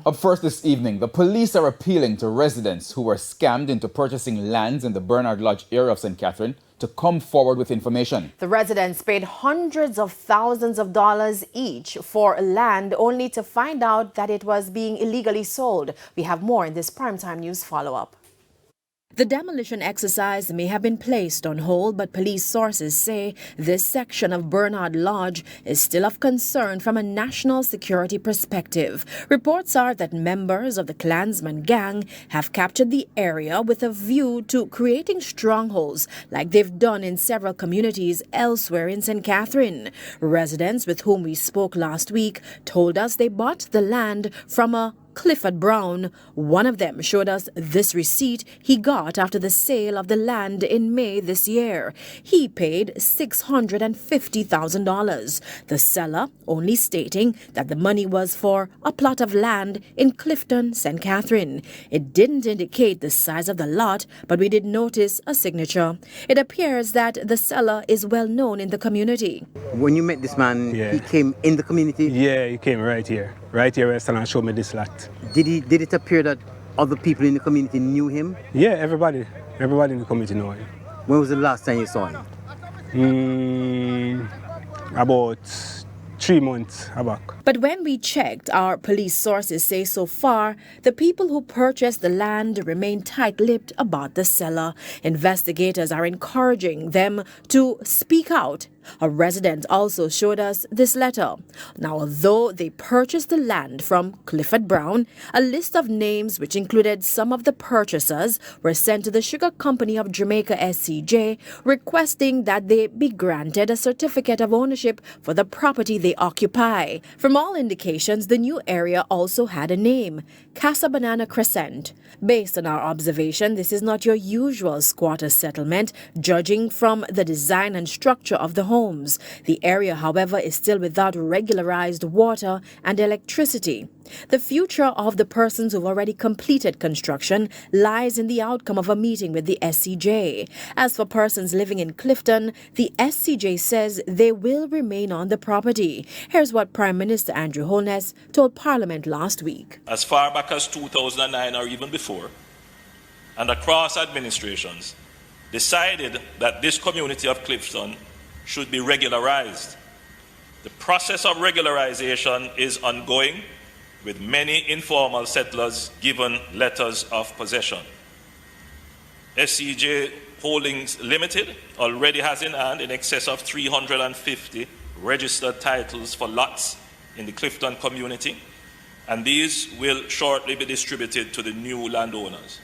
Up first this evening, the police are appealing to residents who were scammed into purchasing lands in the Bernard Lodge area of St. Catherine to come forward with information. The residents paid hundreds of thousands of dollars each for land only to find out that it was being illegally sold. We have more in this primetime news follow-up. The demolition exercise may have been placed on hold, but police sources say this section of Bernard Lodge is still of concern from a national security perspective. Reports are that members of the Klansman gang have captured the area with a view to creating strongholds like they've done in several communities elsewhere in St. Catherine. Residents with whom we spoke last week told us they bought the land from a Clifford Brown. One of them showed us this receipt he got after the sale of the land in May this year. He paid $650,000. The seller only stating that the money was for a plot of land in Clifton, St. Catherine. It didn't indicate the size of the lot, but we did notice a signature. It appears that the seller is well known in the community. When you met this man, he came in the community? Yeah, he came right here where someone showed me this lot. Did it appear that other people in the community knew him? Yeah, everybody in the community know him. When was the last time you saw him? About 3 months back. But when we checked, our police sources say so far, the people who purchased the land remain tight-lipped about the seller. Investigators are encouraging them to speak out. A resident also showed us this letter. Now, although they purchased the land from Clifford Brown, a list of names which included some of the purchasers were sent to the Sugar Company of Jamaica SCJ, requesting that they be granted a certificate of ownership for the property they occupy. From all indications, the new area also had a name, Casa Banana Crescent. Based on our observation, this is not your usual squatter settlement, judging from the design and structure of the homes. The area, however, is still without regularized water and electricity. The future of the persons who've already completed construction lies in the outcome of a meeting with the SCJ. As for persons living in Clifton, the SCJ says they will remain on the property. Here's what Prime Minister Andrew Holness told Parliament last week. As far back as 2009 or even before, and across administrations, decided that this community of Clifton should be regularized. The process of regularization is ongoing, with many informal settlers given letters of possession. SCJ Holdings Limited already has in hand in excess of 350 registered titles for lots in the Clifton community, and these will shortly be distributed to the new landowners.